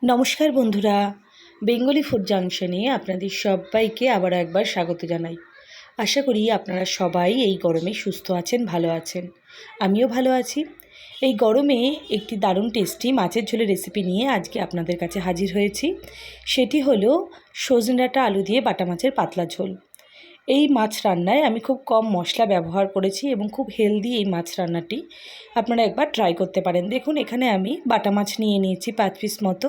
নমস্কার বন্ধুরা, Bengali food জাংশনে আপনাদের সবাইকে আবারও একবার স্বাগত জানাই। আশা করি আপনারা সবাই এই গরমে সুস্থ আছেন, ভালো আছেন। আমিও ভালো আছি। এই গরমে একটি দারুণ টেস্টি মাছের ঝোলের রেসিপি নিয়ে আজকে আপনাদের কাছে হাজির হয়েছি। সেটি হলো সজনে ডাঁটা আলু দিয়ে বাটা মাছের পাতলা ঝোল। এই মাছ রান্নায় আমি খুব কম মশলা ব্যবহার করেছি এবং খুব হেলদি এই মাছ রান্নাটি আপনারা একবার ট্রাই করতে পারেন। দেখুন, এখানে আমি বাটা মাছ নিয়ে নিয়েছি 5 পিস মতো।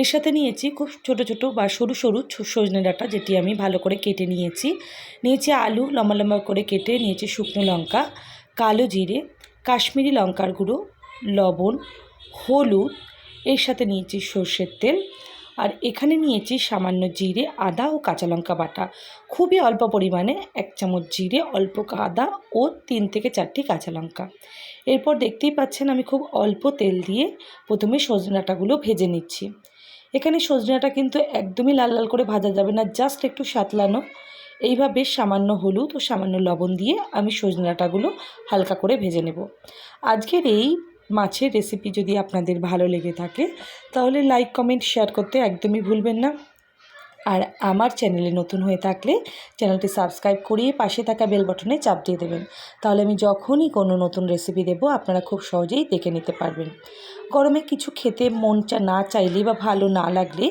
এর সাথে নিয়েছি খুব ছোট ছোট বা সরু সরু সজনে ডাঁটা, যেটি আমি ভালো করে কেটে নিয়েছি আলু লম্বা লম্বা করে কেটে নিয়েছি, শুকনো লঙ্কা, কালো জিরে, কাশ্মীরি লঙ্কার গুঁড়ো, লবণ, হলুদ, এর সাথে নিয়েছি সর্ষের তেল, আর এখানে নিয়েছি সামান্য জিরে, আদা ও কাঁচা লঙ্কা বাটা। খুবই অল্প পরিমাণে 1 চামচ জিরে, অল্প আদা ও 3 থেকে 4টি কাঁচা লঙ্কা। এরপর দেখতেই পাচ্ছেন আমি খুব অল্প তেল দিয়ে প্রথমে সজনে ডাঁটাগুলো ভেজে নিচ্ছি। এখানে সজনে ডাঁটা কিন্তু একদমই লাল লাল করে ভাজা যাবে না, জাস্ট একটু সাঁতলানো। এইভাবে সামান্য হলুদ ও সামান্য লবণ দিয়ে আমি সজনে ডাঁটাগুলো হালকা করে ভেজে নেব। আজকের এই মাছের রেসিপি যদি আপনাদের ভালো লেগে থাকে তাহলে লাইক, কমেন্ট, শেয়ার করতে একদমই ভুলবেন না। আর আমার চ্যানেলে নতুন হয়ে থাকলে চ্যানেলটি সাবস্ক্রাইব করিয়ে পাশে থাকা বেল বাটনে চাপ দিয়ে দেবেন। তাহলে আমি যখনই কোনো নতুন রেসিপি দেবো আপনারা খুব সহজেই দেখে নিতে পারবেন। গরমে কিছু খেতে মন না চাইলে বা ভালো না লাগলে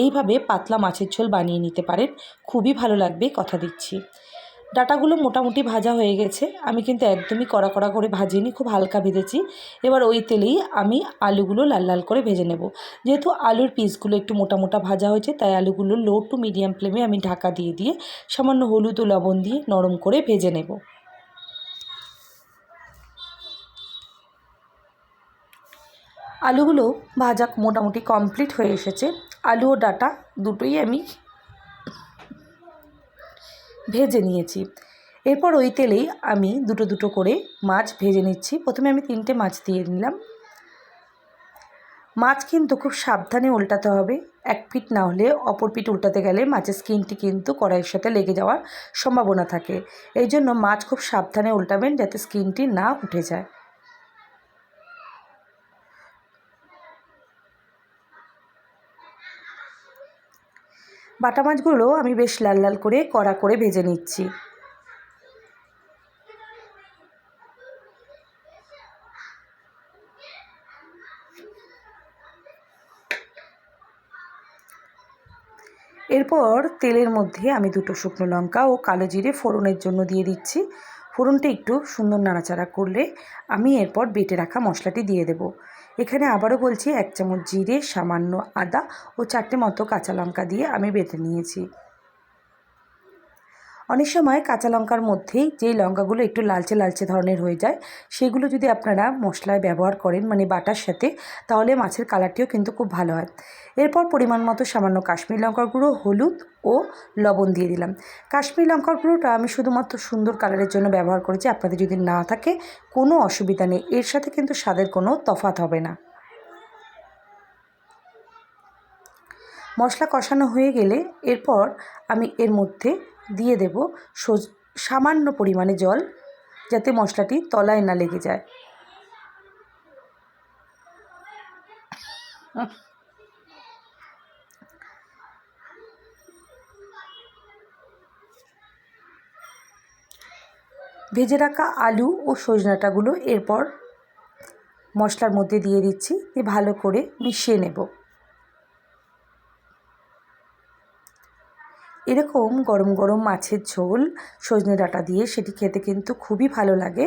এইভাবে পাতলা মাছের ঝোল বানিয়ে নিতে পারেন, খুবই ভালো লাগবে, কথা দিচ্ছি। ডাঁটাগুলো মোটামুটি ভাজা হয়ে গেছে। আমি কিন্তু একদমই কড়া কড়া করে ভাজিনি, খুব হালকা ভেজেছি। এবার ওই তেলেই আমি আলুগুলো লাল লাল করে ভেজে নেব। যেহেতু আলুর পিসগুলো একটু মোটা মোটা ভাজা হয়েছে, তাই আলুগুলো লো টু মিডিয়াম ফ্লেমে আমি ঢাকা দিয়ে সামান্য হলুদ ও লবণ দিয়ে নরম করে ভেজে নেব। আলুগুলো ভাজা মোটামুটি কমপ্লিট হয়ে এসেছে। আলু ও ডাঁটা দুটোই আমি ভেজে নিয়েছি। এরপর ওই তেলেই আমি দুটো দুটো করে মাছ ভেজে নিচ্ছি। প্রথমে আমি 3টে মাছ দিয়ে নিলাম। মাছ কিন্তু খুব সাবধানে উল্টাতে হবে। এক পিঠ না হলে অপর পিঠ উল্টাতে গেলে মাছের স্কিনটি কিন্তু কড়াইয়ের সাথে লেগে যাওয়ার সম্ভাবনা থাকে। এই জন্য মাছ খুব সাবধানে উল্টাবেন যাতে স্কিনটি না উঠে যায়। বাটা মাছগুলো আমি বেশ লাল লাল করে কড়া করে ভেজে নিচ্ছি। এরপর তেলের মধ্যে আমি 2টো শুকনো লঙ্কা ও কালো জিরে ফোড়নের জন্য দিয়ে দিচ্ছি। ফোড়নটা একটু সুন্দর নাড়াচাড়া করলে আমি এরপর বেটে রাখা মশলাটি দিয়ে দেব। এখানে আবারও বলছি, 1 চামচ জিরে, সামান্য আদা ও 4টে মতো কাঁচা লঙ্কা দিয়ে আমি বেটে নিয়েছি। অনেক সময় কাঁচা লঙ্কার মধ্যেই যেই লঙ্কাগুলো একটু লালচে লালচে ধরনের হয়ে যায়, সেগুলো যদি আপনারা মশলায় ব্যবহার করেন, মানে বাটার সাথে, তাহলে মাছের কালারটিও কিন্তু খুব ভালো হয়। এরপর পরিমাণ মতো সামান্য কাশ্মীরি লঙ্কার গুঁড়ো, হলুদ ও লবণ দিয়ে দিলাম। কাশ্মীরি লঙ্কার গুঁড়োটা আমি শুধুমাত্র সুন্দর কালারের জন্য ব্যবহার করেছি। আপনাদের যদি না থাকে কোনো অসুবিধা নেই, এর সাথে কিন্তু স্বাদের কোনো তফাৎ হবে না। মশলা কষানো হয়ে গেলে এরপর আমি এর মধ্যে দিয়ে দেব সামান্য পরিমাণে জল, যাতে মশলাটি তলায় না লেগে যায়। ভেজে রাখা আলু ও সজনে ডাঁটাগুলো এরপর মশলার মধ্যে দিয়ে দিচ্ছি, দিয়ে ভালো করে মিশিয়ে নেব। এরকম গরম গরম মাছের ঝোল সজনে ডাঁটা দিয়ে সেটি খেতে কিন্তু খুবই ভালো লাগে।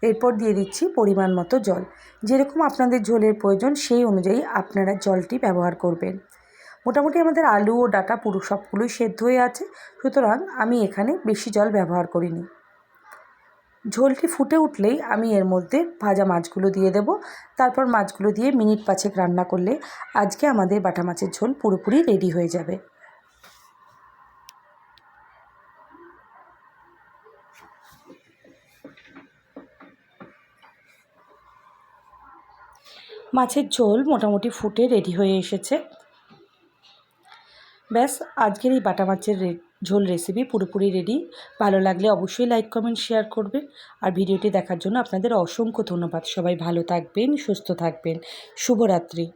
এরপর দিয়ে দিচ্ছি পরিমাণ মতো জল। যেরকম আপনাদের ঝোলের প্রয়োজন সেই অনুযায়ী আপনারা জলটি ব্যবহার করবেন। মোটামুটি আমাদের আলু ও ডাঁটা পুরো সবগুলোই সেদ্ধ হয়ে আছে, সুতরাং আমি এখানে বেশি জল ব্যবহার করিনি। ঝোলটি ফুটে উঠলেই আমি এর মধ্যে ভাজা মাছগুলো দিয়ে দেব। তারপর মাছগুলো দিয়ে মিনিট 5 রান্না করলে আজকে আমাদের বাটা মাছের ঝোল পুরোপুরি রেডি হয়ে যাবে। মাছের ঝোল মোটামুটি ফুটে রেডি হয়ে এসেছে। ব্যাস, আজকের এই বাটা মাছের ঝোল রেসিপি পুরোপুরি রেডি। ভালো লাগলে অবশ্যই লাইক কমেন্ট শেয়ার করবেন। আর ভিডিওটি দেখার জন্য আপনাদের অসংখ্য ধন্যবাদ। সবাই ভালো থাকবেন, সুস্থ থাকবেন। শুভরাত্রি।